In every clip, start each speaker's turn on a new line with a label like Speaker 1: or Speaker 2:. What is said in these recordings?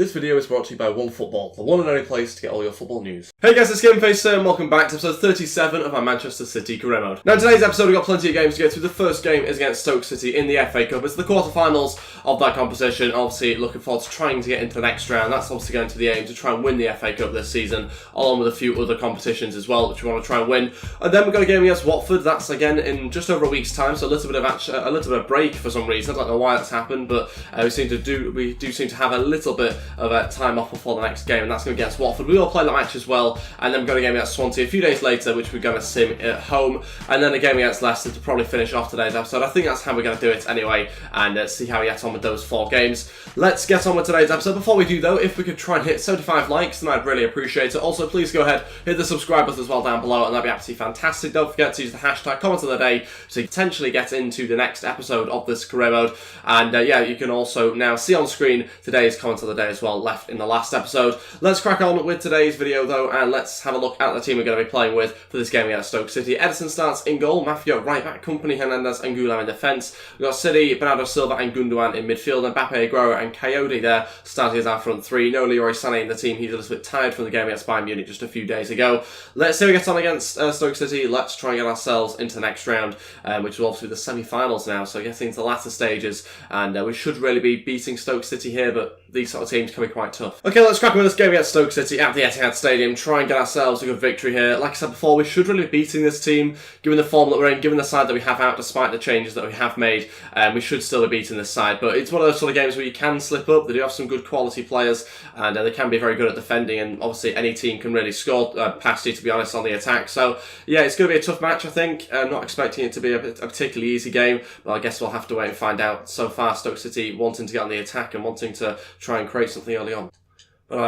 Speaker 1: This video is brought to you by OneFootball, the one and only place to get all your football news. Hey guys, it's Ep37 and welcome back to episode 37 of my Manchester City career mode. Now in today's episode we've got plenty of games to get through. The first game is against Stoke City in the FA Cup. It's the quarterfinals of that competition. Obviously looking forward to trying to get into the next round. That's obviously going to the aim to try and win the FA Cup this season, along with a few other competitions as well, which we want to try and win. And then we've got a game against Watford. That's again in just over a week's time, so a little bit of break for some reason. I don't know why that's happened, but we do seem to have a little bit of time off before the next game, and that's going to be against Watford. We will play that match as well, and then we've got a game against Swansea a few days later, which we're going to sim at home, and then a game against Leicester to probably finish off today's episode. I think that's how we're going to do it anyway, and see how we get on with those 4 games. Let's get on with today's episode. Before we do though, if we could try and hit 75 likes, then I'd really appreciate it. Also, please go ahead, hit the subscribe button as well down below, and that'd be absolutely fantastic. Don't forget to use the hashtag comment of the day so you potentially get into the next episode of this career mode. And yeah, you can also now see on screen today's comment of the day as well, left in the last episode. Let's crack on with today's video though, and let's have a look at the team we're going to be playing with for this game against Stoke City. Ederson starts in goal, Mafia at right back, Company, Hernandez and Gulam in defence. We've got City, Bernardo Silva and Gundogan in midfield, Mbappe, Aguero and Coyote there starting as our front 3. No Leroy Sané in the team. He's a little bit tired from the game against Bayern Munich just a few days ago. Let's see how we get on against Stoke City. Let's try and get ourselves into the next round, which will obviously be the semi-finals now, so getting into the latter stages, and we should really be beating Stoke City here, but these sort of teams can be quite tough. Okay, let's crack on with this game against Stoke City at the Etihad Stadium. Try and get ourselves a good victory here. Like I said before, we should really be beating this team, given the form that we're in, given the side that we have out, despite the changes that we have made. We should still be beating this side, but it's one of those sort of games where you can slip up. They do have some good quality players, and they can be very good at defending, and obviously any team can really score past you, to be honest, on the attack. So yeah, it's going to be a tough match, I think. I'm not expecting it to be a particularly easy game, but I guess we'll have to wait and find out. So far, Stoke City wanting to get on the attack and wanting to try and create something early on.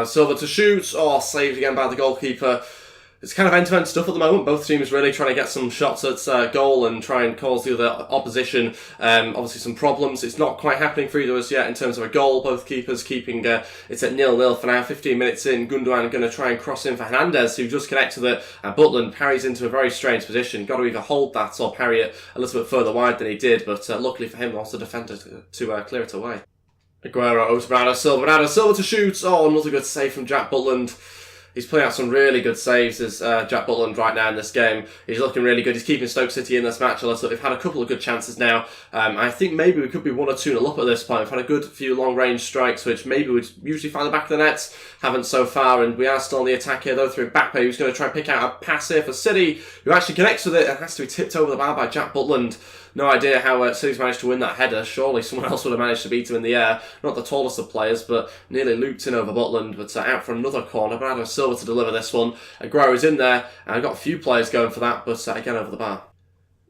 Speaker 1: Silva to shoot, saved again by the goalkeeper. It's kind of end-to-end stuff at the moment. Both teams really trying to get some shots at goal and try and cause the other opposition obviously some problems. It's not quite happening for either of us yet in terms of a goal. Both keepers keeping it's at 0-0 for now. 15 minutes in, Gundogan going to try and cross in for Hernandez, who just connects with it. Butland parries into a very strange position. Got to either hold that or parry it a little bit further wide than he did, but luckily for him, there was the defender to clear it away. Aguero over to Bernardo Silva. Bernardo Silva to shoot. Another good save from Jack Butland. He's playing out some really good saves as Jack Butland right now in this game. He's looking really good. He's keeping Stoke City in this match a little. We've had a couple of good chances now. I think maybe we could be 1 or 2-0 up at this point. We've had a good few long-range strikes, which maybe would usually find the back of the nets. Haven't so far, and we are still on the attack here, though, through Mbappe, who's going to try and pick out a pass here for City, who actually connects with it and has to be tipped over the bar by Jack Butland. No idea how City's managed to win that header. Surely someone else would have managed to beat him in the air. Not the tallest of players, but nearly looped in over Butland, but out for another corner. Bernardo Silva to deliver this one. Aguero is in there, and I've got a few players going for that, but again over the bar.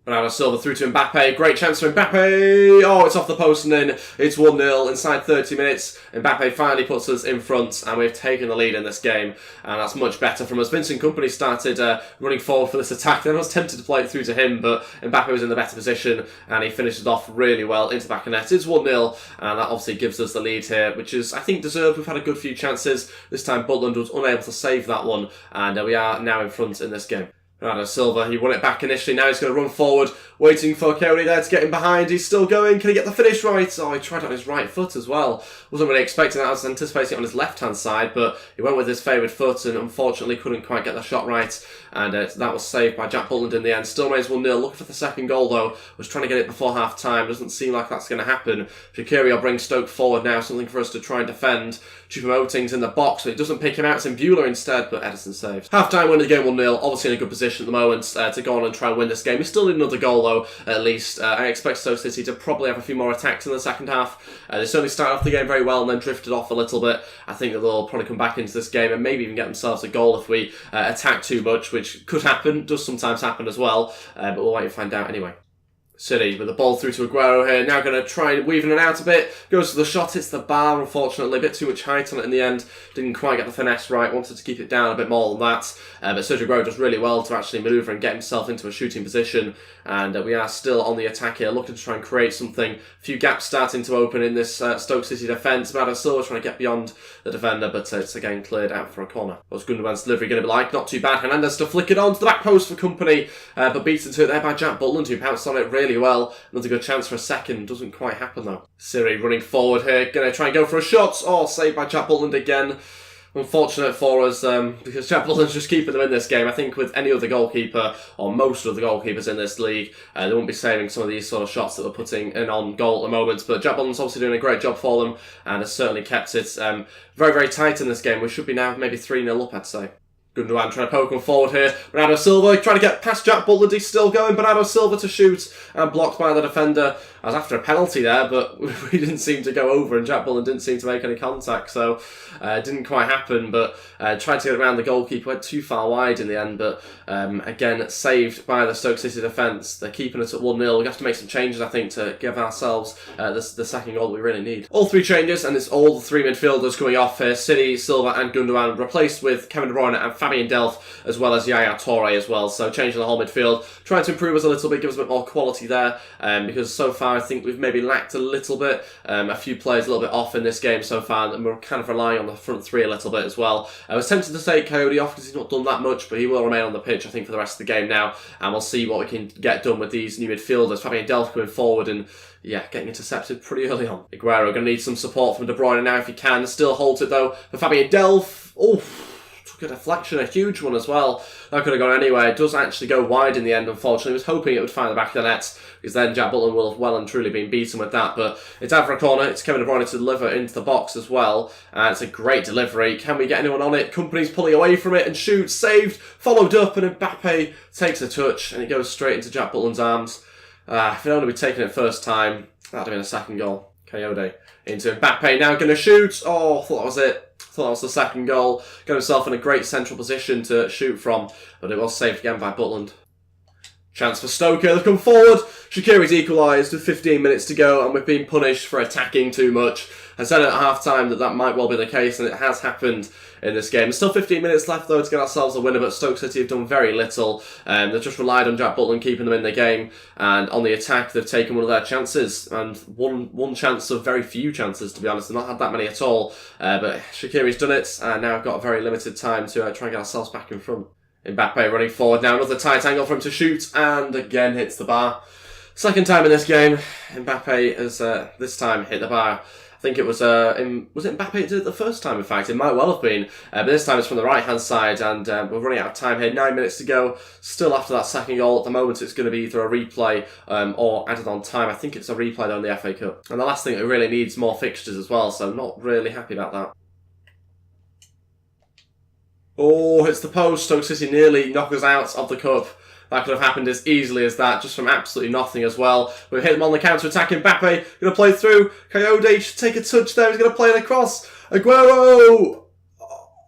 Speaker 1: Bernardo Silva through to Mbappe. Great chance for Mbappe. It's off the post and in. It's 1-0 inside 30 minutes. Mbappe finally puts us in front, and we've taken the lead in this game, and that's much better from us. Vincent Kompany started running forward for this attack. Then I was tempted to play it through to him, but Mbappe was in the better position, and he finishes off really well into the back of net. It's 1-0, and that obviously gives us the lead here, which is, I think, deserved. We've had a good few chances. This time Butland was unable to save that one, and we are now in front in this game. Bernardo Silva, he won it back initially, now he's going to run forward, waiting for Coyote there to get him behind. He's still going, can he get the finish right? He tried on his right foot as well. Wasn't really expecting that, I was anticipating it on his left-hand side, but he went with his favoured foot and unfortunately couldn't quite get the shot right, and that was saved by Jack Butland in the end. Still remains 1-0, looking for the second goal though, was trying to get it before half-time, doesn't seem like that's going to happen. Shaqiri will bring Stoke forward now, something for us to try and defend. Choupo-Moting's in the box, but it doesn't pick him out, it's in Bueller instead, but Ederson saves. Half-time winning the game 1-0, obviously in a good position at the moment to go on and try and win this game. We still need another goal though, at least. I expect Stoke City to probably have a few more attacks in the second half. They certainly started off the game very well and then drifted off a little bit. I think that they'll probably come back into this game and maybe even get themselves a goal if we attack too much, which could happen, does sometimes happen as well, but we'll wait and find out anyway. City with the ball through to Aguero here, now going to try and weave in and out a bit, goes to the shot, hits the bar unfortunately, a bit too much height on it in the end, didn't quite get the finesse right, wanted to keep it down a bit more than that, but Sergio Aguero does really well to actually manoeuvre and get himself into a shooting position, and we are still on the attack here, looking to try and create something, a few gaps starting to open in this Stoke City defence. Bernardo Silva trying to get beyond the defender, but it's again cleared out for a corner. What's Gundogan's delivery going to be like? Not too bad. Hernandez to flick it on to the back post for Kompany, but beaten to it there by Jack Butland, who pounced on it really really well. Another good chance for a second. Doesn't quite happen though. Siri running forward here. Going to try and go for a shot. Oh, saved by Jack Butland again. Unfortunate for us because Jack Butland's just keeping them in this game. I think with any other goalkeeper, or most of the goalkeepers in this league, they wouldn't be saving some of these sort of shots that we're putting in on goal at the moment. But Jack Butland's obviously doing a great job for them and has certainly kept it very, very tight in this game. We should be now maybe 3-0 up, I'd say. Gundogan trying to poke him forward here. Bernardo Silva trying to get past Jack Butland. He's still going. Bernardo Silva to shoot and blocked by the defender. I was after a penalty there, but we didn't seem to go over and Jack Butland didn't seem to make any contact, so it didn't quite happen. But tried to get around the goalkeeper, went too far wide in the end, but again, saved by the Stoke City defence. They're keeping us at 1-0. We have to make some changes, I think, to give ourselves the second goal that we really need. All three changes, and it's all the three midfielders coming off here. City, Silva and Gundogan replaced with Kevin De Bruyne and Fabian Delph, as well as Yaya Toure as well. So changing the whole midfield, trying to improve us a little bit, give us a bit more quality there, because so far I think we've maybe lacked a little bit. A few players a little bit off in this game so far, and we're kind of relying on the front three a little bit as well. I was tempted to take Coyote off because he's not done that much, but he will remain on the pitch I think for the rest of the game now, and we'll see what we can get done with these new midfielders. Fabian Delph coming forward and yeah, getting intercepted pretty early on. Aguero going to need some support from De Bruyne now if he can. Still holds it though for Fabian Delph. Took a deflection, a huge one as well. That could have gone anywhere. It does actually go wide in the end, unfortunately. I was hoping it would find the back of the net, because then Jack Butland will have well and truly been beaten with that. But it's out for a corner. It's Kevin De Bruyne to deliver into the box as well. It's a great delivery. Can we get anyone on it? Company's pulling away from it and shoots. Saved. Followed up, and Mbappe takes a touch, and it goes straight into Jack Butland's arms. If it only we'd taken it first time, that would have been a second goal. Coyote into Mbappe, now going to shoot. Oh, I thought that was it. Thought that was the second goal. Got himself in a great central position to shoot from, but it was saved again by Butland. Chance for Stoke here. They've come forward. Shaqiri's equalised with 15 minutes to go, and we've been punished for attacking too much. I said at half-time that might well be the case, and it has happened in this game. There's still 15 minutes left, though, to get ourselves a winner, but Stoke City have done very little. They've just relied on Jack Butland keeping them in the game, and on the attack, they've taken one of their chances, and one chance of very few chances, to be honest. They've not had that many at all, but Shaqiri's done it, and now we've got a very limited time to try and get ourselves back in front. Mbappe running forward now, another tight angle for him to shoot, and again hits the bar. Second time in this game, Mbappe has this time hit the bar. I think it was it Mbappe who did it the first time, in fact? It might well have been, but this time it's from the right-hand side, and we're running out of time here. 9 minutes to go, still after that second goal. At the moment it's going to be either a replay or added on time. I think it's a replay though in the FA Cup. And the last thing, it really needs more fixtures as well, so not really happy about that. Oh, hits the post. Stoke City nearly knock us out of the cup. That could have happened as easily as that, just from absolutely nothing as well. We've hit them on the counter-attack. Mbappe going to play through. Coyote should take a touch there. He's going to play it across. Aguero!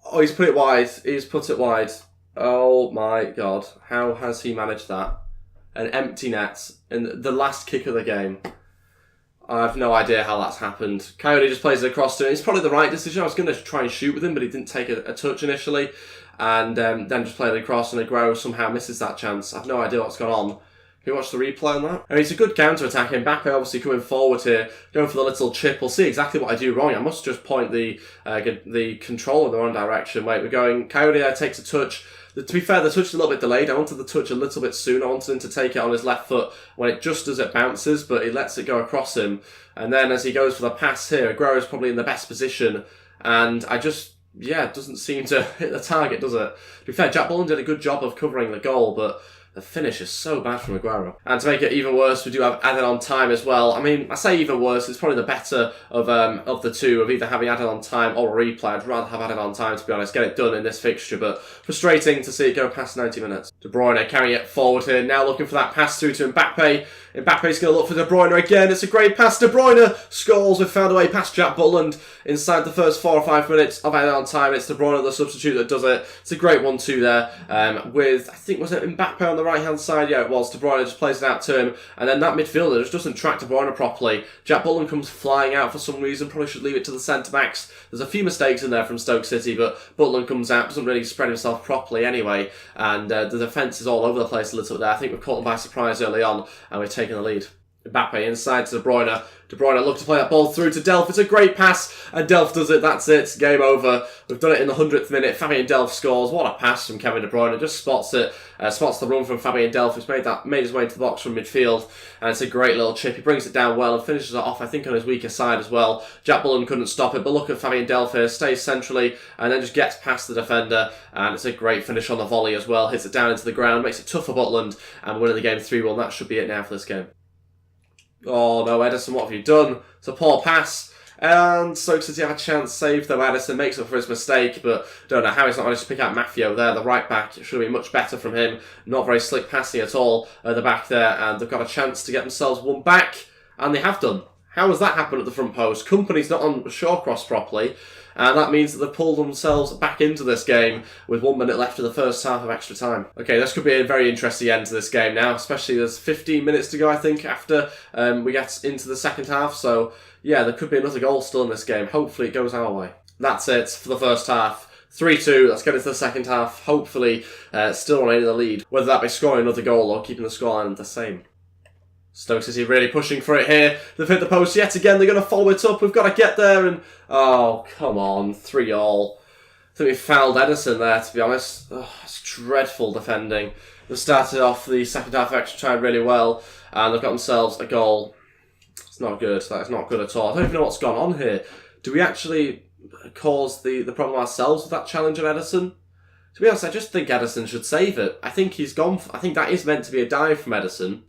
Speaker 1: Oh, he's put it wide. He's put it wide. Oh my God. How has he managed that? An empty net in the last kick of the game. I have no idea how that's happened. Coyote just plays it across to him. It's probably the right decision. I was going to try and shoot with him, but he didn't take a touch initially. And then just played it across, and Aguero somehow misses that chance. I have no idea what's gone on. Can you watch the replay on that? I mean, it's a good counter-attack. Mbappe obviously coming forward here, going for the little chip. We'll see exactly what I do wrong. I must just point the control in the wrong direction. Wait, we're going. Coyote takes a touch. To be fair, the touch is a little bit delayed. I wanted the touch a little bit soon. I wanted him to take it on his left foot when it just as it bounces, but he lets it go across him. And then as he goes for the pass here, Aguero's probably in the best position. And it doesn't seem to hit the target, does it? To be fair, Jack Butland did a good job of covering the goal, but the finish is so bad from Aguero. And to make it even worse, we do have added on time as well. I mean, I say even worse, it's probably the better of the two, of either having added on time or a replay. I'd rather have added on time, to be honest, get it done in this fixture, but frustrating to see it go past 90 minutes. De Bruyne carrying it forward here, now looking for that pass through to Mbappe. Mbappe's going to look for De Bruyne again. It's a great pass. De Bruyne scores. We've found a way past Jack Butland inside the first 4 or 5 minutes of added on time. It's De Bruyne, the substitute, that does it. It's a great 1-2 there with, I think, was it Mbappe on the right-hand side? Yeah, it was. De Bruyne just plays it out to him. And then that midfielder just doesn't track De Bruyne properly. Jack Butland comes flying out for some reason. Probably should leave it to the centre-backs. There's a few mistakes in there from Stoke City, but Butland comes out, doesn't really spread himself properly anyway. And the defence is all over the place a little bit there. I think we've caught them by surprise early on, and we've taken the lead. Mbappe inside to De Bruyne. De Bruyne look to play that ball through to Delph. It's a great pass, and Delph does it. That's it. Game over. We've done it in the 100th minute. Fabian Delph scores. What a pass from Kevin De Bruyne. Just spots it. Spots the run from Fabian Delph, who's made his way into the box from midfield. And it's a great little chip. He brings it down well and finishes it off, I think, on his weaker side as well. Jack Bullen couldn't stop it, but look at Fabian Delph here. Stays centrally and then just gets past the defender. And it's a great finish on the volley as well. Hits it down into the ground. Makes it tough for Butland. And winning the game 3-1. That should be it now for this game. Oh no, Ederson, what have you done? It's a poor pass. And Stoke City have a chance saved, though Ederson makes up for his mistake, but don't know how he's not managed to pick out Maffio there, the right back. It should have been much better from him. Not very slick passing at all at the back there, and they've got a chance to get themselves one back, and they have done. How has that happened at the front post? Company's not on Shawcross properly, and that means that they've pulled themselves back into this game with 1 minute left of the first half of extra time. Okay, this could be a very interesting end to this game now, especially there's 15 minutes to go, I think, after we get into the second half. So, yeah, there could be another goal still in this game. Hopefully it goes our way. That's it for the first half. 3-2, let's get into the second half. Hopefully still remaining in the lead, whether that be scoring another goal or keeping the scoreline the same. Stoke City really pushing for it here. They've hit the post yet again. They're going to follow it up. We've got to get there. And oh, come on. 3-all. I think we fouled Ederson there, to be honest. Oh, it's dreadful defending. They've started off the second half of extra time really well. And they've got themselves a goal. It's not good. That is not good at all. I don't even know what's gone on here. Do we actually cause the problem ourselves with that challenge on Ederson? To be honest, I just think Ederson should save it. I think he's gone. I think that is meant to be a dive from Ederson.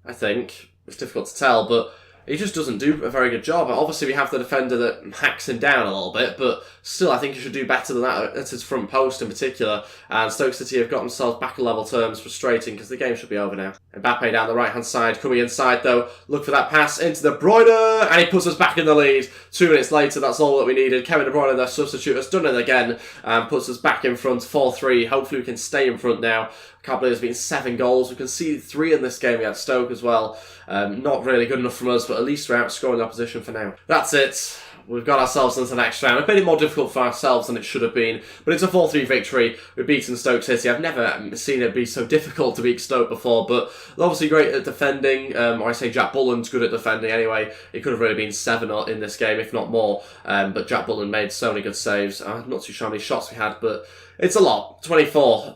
Speaker 1: I think. It's difficult to tell, but he just doesn't do a very good job. Obviously, we have the defender that hacks him down a little bit, but still, I think he should do better than that at his front post in particular. And Stoke City have got themselves back in level terms. Frustrating, because the game should be over now. Mbappe down the right-hand side, coming inside though. Look for that pass into De Bruyne, and he puts us back in the lead. 2 minutes later, that's all that we needed. Kevin De Bruyne, their substitute, has done it again, and puts us back in front, 4-3. Hopefully we can stay in front now. I can't believe there's been 7 goals. We conceded 3 in this game against Stoke as well. Not really good enough from us, but at least we're outscoring the opposition for now. That's it. We've got ourselves into the next round. It's made it more difficult for ourselves than it should have been, but it's a 4-3 victory. We've beaten Stoke City. I've never seen it be so difficult to beat Stoke before, but they're obviously great at defending, or I say Jack Bullen's good at defending anyway. It could have really been 7 in this game, if not more, but Jack Bullen made so many good saves. I'm not too sure how many shots we had, but it's a lot. 24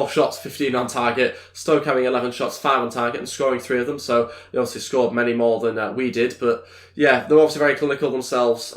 Speaker 1: shots, 15 on target. Stoke having 11 shots, 5 on target, and scoring 3 of them. So they obviously scored many more than we did. But yeah, they were obviously very clinical themselves.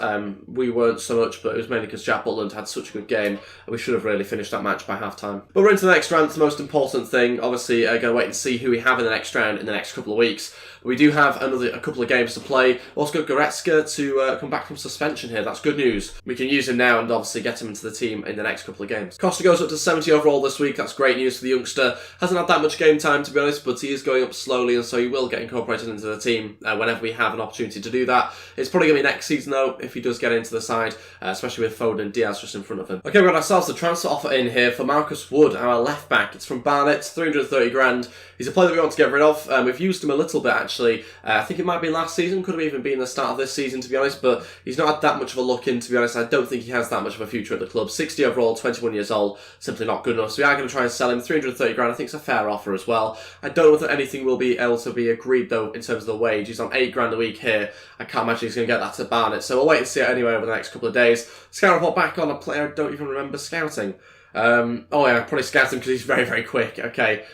Speaker 1: We weren't so much, but it was mainly because Jack Butland had such a good game. We should have really finished that match by half time. But we're into the next round. It's the most important thing. Obviously, going to wait and see who we have in the next round in the next couple of weeks. We do have a couple of games to play. We've also got Goretzka to come back from suspension here. That's good news. We can use him now and obviously get him into the team in the next couple of games. Costa goes up to 70 overall this week. That's great news for the youngster. Hasn't had that much game time, to be honest, but he is going up slowly, and so he will get incorporated into the team whenever we have an opportunity to do that. It's probably going to be next season, though, if he does get into the side, especially with Foden and Diaz just in front of him. Okay, we've got ourselves a transfer offer in here for Marcus Wood, our left back. It's from Barnet, 330 grand. He's a player that we want to get rid of. We've used him a little bit, actually. I think it might be last season, could have even been the start of this season, to be honest, but he's not had that much of a look in, to be honest. I don't think he has that much of a future at the club. 60 overall, 21 years old, simply not good enough. So we are going to try and sell him. 330 grand, I think it's a fair offer as well. I don't know whether anything will be able to be agreed, though, in terms of the wage. He's on 8 grand a week here. I can't imagine he's going to get that to Barnet, so we'll wait and see it anyway over the next couple of days. Scout report back on a player I don't even remember scouting. Oh yeah, I probably scouted him because he's very, very quick. Okay.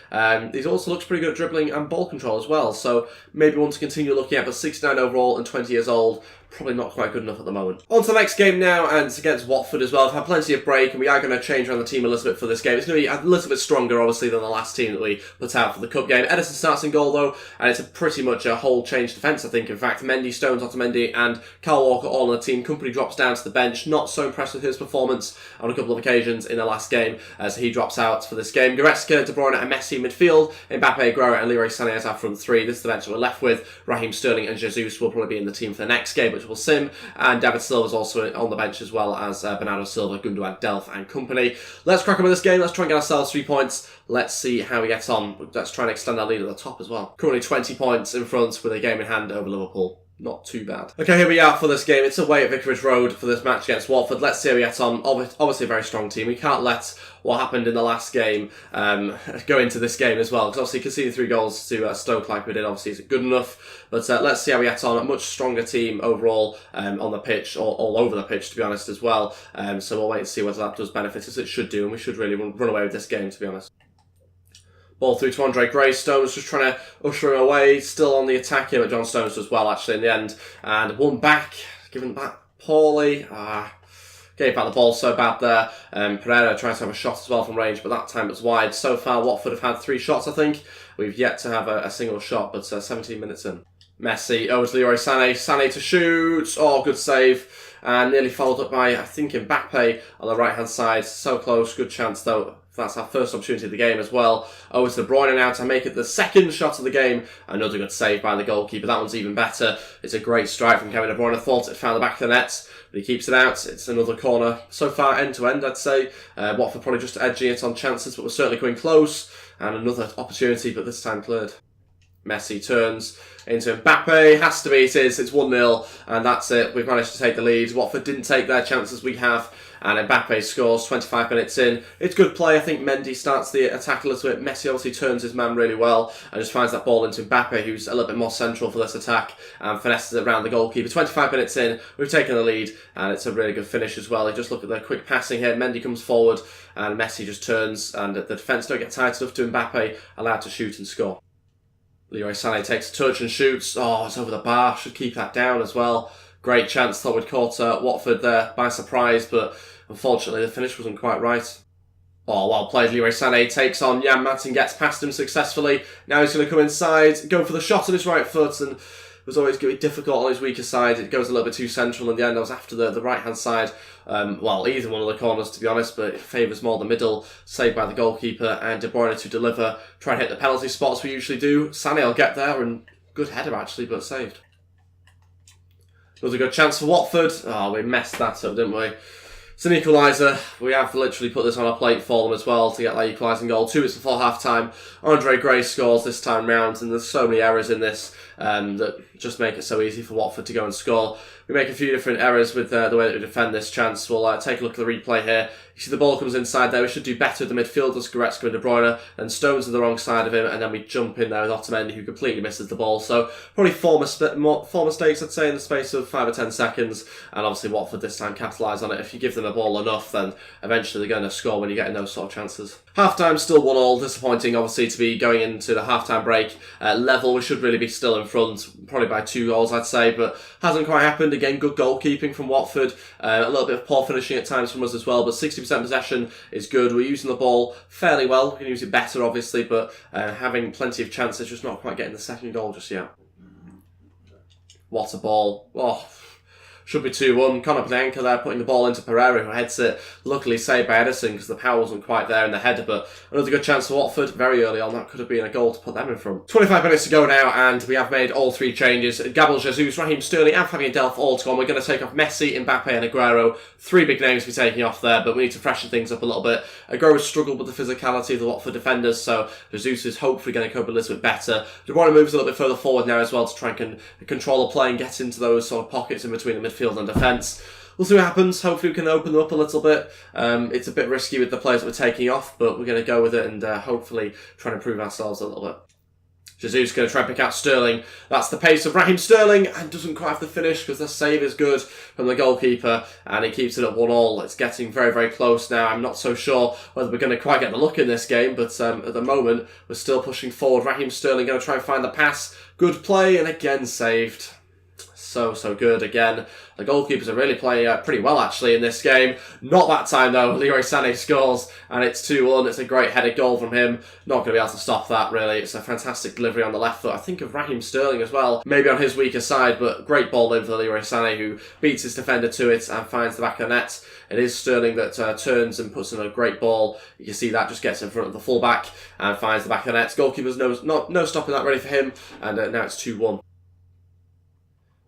Speaker 1: He also looks pretty good at dribbling and ball control as well, so maybe one to continue looking at, but 69 overall and 20 years old, probably not quite good enough at the moment. On to the next game now, and it's against Watford as well. We've had plenty of break, and we are going to change around the team a little bit for this game. It's going to be a little bit stronger, obviously, than the last team that we put out for the Cup game. Ederson starts in goal, though, and it's pretty much a whole change defence, I think. In fact, Mendy, Stones, Otamendi, and Kyle Walker all on the team. Company drops down to the bench. Not so impressed with his performance on a couple of occasions in the last game, so he drops out for this game. Goretzka, De Bruyne, and Messi midfield. Mbappe, Aguero, and Leroy Sané as our front three. This is the bench that we're left with. Raheem Sterling and Jesus will probably be in the team for the next game, which will sim. And David Silva's also on the bench, as well as Bernardo Silva, Gundogan, Delph and company. Let's crack on with this game. Let's try and get ourselves 3 points. Let's see how we get on. Let's try and extend our lead at the top as well. Currently 20 points in front with a game in hand over Liverpool. not too bad. Okay, here we are for this game. It's away at Vicarage Road for this match against Watford. Let's see how we get on. Obviously a very strong team. We can't let what happened in the last game go into this game as well, because obviously conceding 3 goals to Stoke like we did obviously isn't good enough. But let's see how we get on. A much stronger team overall on the pitch, all over the pitch to be honest as well. So we'll wait and see whether that does benefit us. It should do, and we should really run away with this game to be honest. Ball through to Andre Gray. Stones just trying to usher him away. Still on the attack here, but John Stones as well, actually, in the end. And one back. Given back poorly. Gave back the ball so bad there. Pereira tries to have a shot as well from range, but that time it was wide. So far, Watford have had 3 shots, I think. We've yet to have a single shot, but 17 minutes in. Messi over to Leroy Sané. Sané to shoot. Oh, good save. And nearly followed up by, I think, Mbappe on the right-hand side. So close. Good chance, though. That's our first opportunity of the game as well. Over to De Bruyne now to make it the second shot of the game. Another good save by the goalkeeper. That one's even better. It's a great strike from Kevin De Bruyne. I thought it found the back of the net, but he keeps it out. It's another corner. So far, end-to-end, I'd say. Watford probably just edging it on chances, but we're certainly coming close. And another opportunity, but this time cleared. Messi turns into Mbappe. Has to be, it is. It's 1-0, and that's it. We've managed to take the lead. Watford didn't take their chances, we have. And Mbappe scores 25 minutes in. It's good play. I think Mendy starts the attack a little bit. Messi obviously turns his man really well and just finds that ball into Mbappe, who's a little bit more central for this attack, and finesses it around the goalkeeper. 25 minutes in, we've taken the lead, and it's a really good finish as well. You just look at the quick passing here. Mendy comes forward, and Messi just turns, and the defence don't get tight enough to Mbappe, allowed to shoot and score. Leroy Sané takes a touch and shoots. Oh, it's over the bar. Should keep that down as well. Great chance. Thought we'd caught Watford there by surprise, but unfortunately the finish wasn't quite right. Oh, well played. Leroy Sané takes on Jan Madsen, gets past him successfully. Now he's going to come inside, go for the shot on his right foot, and it was always going to be difficult on his weaker side. It goes a little bit too central in the end. I was after the right-hand side. Well, either one of the corners, to be honest, but it favours more the middle. Saved by the goalkeeper, and De Bruyne to deliver. Try and hit the penalty spots we usually do. Sané will get there, and good header actually, but saved. Another good chance for Watford. Oh, we messed that up, didn't we? It's an equaliser. We have literally put this on a plate for them as well to get that equalising goal. 2 minutes before half-time. Andre Gray scores this time round, and there's so many errors in this that just make it so easy for Watford to go and score. We make a few different errors with the way that we defend this chance. We'll take a look at the replay here. You see the ball comes inside there. We should do better at the midfielders, Goretzka and De Bruyne, and Stones on the wrong side of him, and then we jump in there with Otamendi, who completely misses the ball. So probably four mistakes, I'd say, in the space of 5 or 10 seconds, and obviously Watford this time capitalise on it. If you give them a ball enough, then eventually they're going to score when you're getting those sort of chances. Half-time still 1-1, disappointing obviously to be going into the half-time break level. We should really be still in front, probably by 2 goals I'd say, but hasn't quite happened. Again, good goalkeeping from Watford, a little bit of poor finishing at times from us as well, but 60% possession is good. We're using the ball fairly well. We can use it better obviously, but having plenty of chances, just not quite getting the second goal just yet. What a ball. Oh, should be 2-1. Conor Panenka there putting the ball into Pereira, who heads it. Luckily saved by Ederson because the power wasn't quite there in the header, but another good chance for Watford very early on. That could have been a goal to put them in front. 25 minutes to go now, and we have made all 3 changes. Gabriel Jesus, Raheem Sterling and Fabian Delph all to go on. We're going to take off Messi, Mbappe and Aguero. 3 big names to be taking off there, but we need to freshen things up a little bit. Aguero struggled with the physicality of the Watford defenders, so Jesus is hopefully going to cope a little bit better. De Bruyne moves a little bit further forward now as well to try and control the play and get into those sort of pockets in between the midfield and defence. We'll see what happens. Hopefully we can open them up a little bit. It's a bit risky with the players that we're taking off, but we're going to go with it and hopefully try and improve ourselves a little bit. Jesus going to try and pick out Sterling. That's the pace of Raheem Sterling, and doesn't quite have the finish because the save is good from the goalkeeper, and he keeps it at 1-1. It's getting very, very close now. I'm not so sure whether we're going to quite get the look in this game, but at the moment we're still pushing forward. Raheem Sterling going to try and find the pass. Good play, and again saved. So good again. The goalkeepers are really playing pretty well actually in this game. Not that time though. Leroy Sané scores and it's 2-1. It's a great headed goal from him. Not going to be able to stop that really. It's a fantastic delivery on the left foot. I think of Raheem Sterling as well. Maybe on his weaker side, but great ball in for Leroy Sané, who beats his defender to it and finds the back of the net. It is Sterling that turns and puts in a great ball. You can see that just gets in front of the fullback and finds the back of the net. Goalkeeper's no stopping that really for him, and now it's 2-1.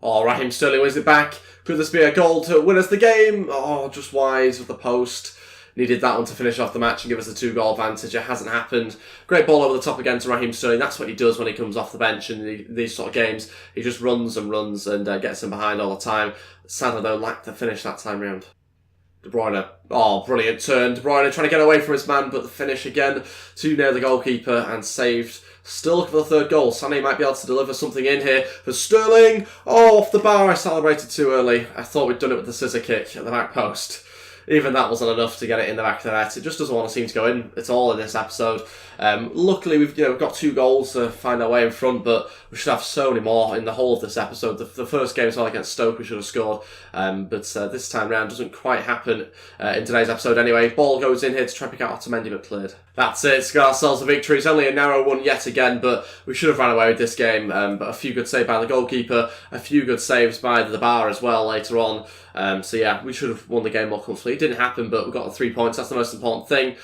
Speaker 1: Oh, Raheem Sterling wins it back. Could this be a goal to win us the game? Oh, just wide of the post. Needed that one to finish off the match and give us a 2-goal advantage. It hasn't happened. Great ball over the top again to Raheem Sterling. That's what he does when he comes off the bench in these sort of games. He just runs and runs and gets them behind all the time. Sadly, though, lacked the finish that time round. De Bruyne. Oh, brilliant turn. De Bruyne trying to get away from his man, but the finish again too near the goalkeeper and saved. Still looking for the 3rd goal. Sané might be able to deliver something in here for Sterling. Oh, off the bar. I celebrated too early. I thought we'd done it with the scissor kick at the back post. Even that wasn't enough to get it in the back of the net. It just doesn't want to seem to go in at all in this episode. Luckily, we've got 2 goals to find our way in front, but we should have so many more in the whole of this episode. The first game as well against Stoke, we should have scored, but this time round doesn't quite happen in today's episode anyway. Ball goes in here to try to pick out Otamendi, but cleared. That's it. It's got ourselves a victory. It's only a narrow one yet again, but we should have run away with this game. But a few good saves by the goalkeeper, a few good saves by the bar as well later on. So yeah, we should have won the game more comfortably. It didn't happen, but we got the 3 points. That's the most important thing.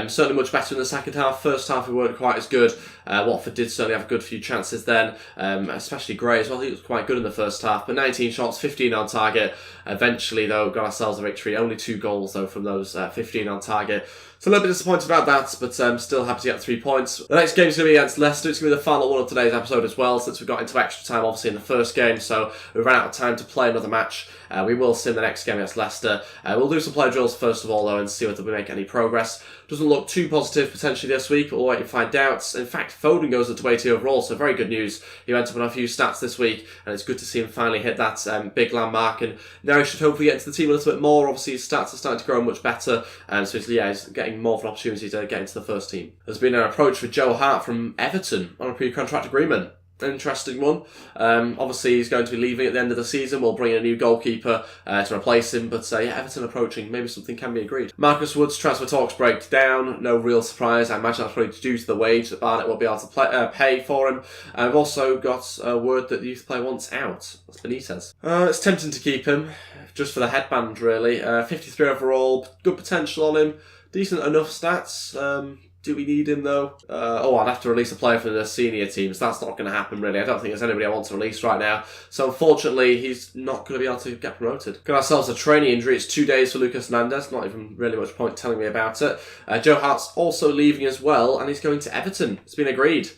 Speaker 1: Certainly much better in the second half. First half we weren't quite as good. Watford did certainly have a good few chances then, especially Gray as well. He was quite good in the first half, but 19 shots, 15 on target. Eventually, though, got ourselves a victory. Only 2 goals, though, from those 15 on target. So a little bit disappointed about that, but still happy to get 3 points. The next game is going to be against Leicester. It's going to be the final one of today's episode as well, since we got into extra time, obviously, in the first game. So we ran out of time to play another match. We will see in the next game against Leicester. We'll do some play drills first of all, though, and see whether we make any progress. Doesn't look too positive potentially this week. We'll wait and find out. In fact, Foden goes up to 80 overall, so very good news. He went up on a few stats this week, and it's good to see him finally hit that big landmark. And now he should hopefully get into the team a little bit more. Obviously, his stats are starting to grow much better, so he's getting more of an opportunity to get into the first team. There's been an approach for Joe Hart from Everton on a pre-contract agreement. Interesting one. Obviously, he's going to be leaving at the end of the season. We'll bring in a new goalkeeper to replace him. But yeah, Everton approaching. Maybe something can be agreed. Marcus Wood's transfer talks break down. No real surprise. I imagine that's probably due to the wage that Barnett will be able to pay for him. And we've also got word that the youth player wants out. That's Benitez. It's tempting to keep him, just for the headband, really. 53 overall. Good potential on him. Decent enough stats. Do we need him though? I'd have to release a player for the senior teams. That's not going to happen really. I don't think there's anybody I want to release right now. So unfortunately, he's not going to be able to get promoted. Got ourselves a training injury. It's 2 days for Lucas Hernandez. Not even really much point telling me about it. Joe Hart's also leaving as well, and he's going to Everton. It's been agreed.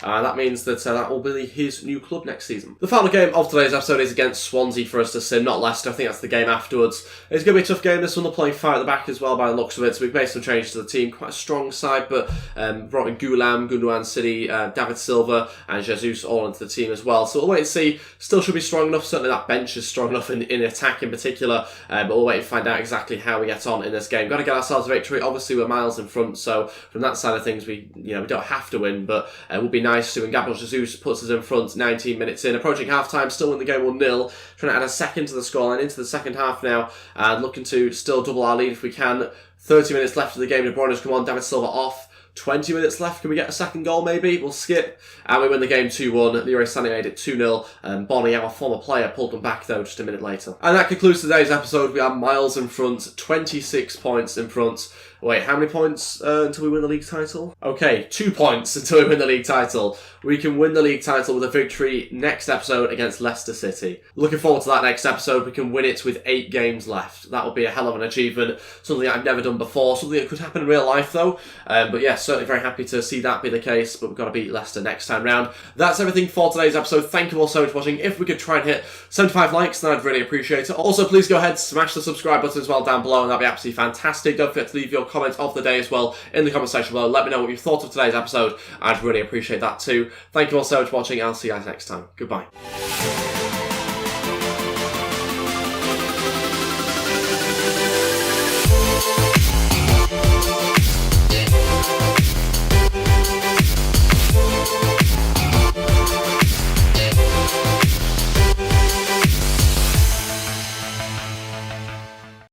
Speaker 1: That means that that will be his new club next season. The final game of today's episode is against Swansea for us to sim, not Leicester. I think that's the game afterwards. It's going to be a tough game. This one they're playing 5 at the back as well by the looks of it. So we've made some changes to the team. Quite a strong side, but brought in Gulam, Man.City, David Silva and Jesus all into the team as well. So we'll wait and see. Still should be strong enough. Certainly that bench is strong enough in attack in particular. But we'll wait and find out exactly how we get on in this game. Got to get ourselves a victory. Obviously we're miles in front. So from that side of things, we don't have to win, but it would be nice to. And Gabriel Jesus puts us in front 19 minutes in, approaching half-time, still win the game 1-0, trying to add a second to the scoreline into the second half now, and looking to still double our lead if we can. 30 minutes left of the game, De Bruyne has come on, David Silva off. 20 minutes left, can we get a second goal maybe? We'll skip, and we win the game 2-1. Leroy Sané made it 2-0, and Bonnie, our former player, pulled them back though just a minute later. And that concludes today's episode. We are miles in front, 26 points in front. Wait, how many points until we win the league title? Okay, 2 points until we win the league title. We can win the league title with a victory next episode against Leicester City. Looking forward to that next episode. We can win it with 8 games left. That would be a hell of an achievement. Something I've never done before. Something that could happen in real life though. But yeah, certainly very happy to see that be the case. But we've got to beat Leicester next time round. That's everything for today's episode. Thank you all so much for watching. If we could try and hit 75 likes, then I'd really appreciate it. Also, please go ahead, smash the subscribe button as well down below, and that'd be absolutely fantastic. Don't forget to leave your comment of the day as well in the comment section below. Let me know what you thought of today's episode. I'd really appreciate that too. Thank you all so much for watching. I'll see you guys next time. Goodbye.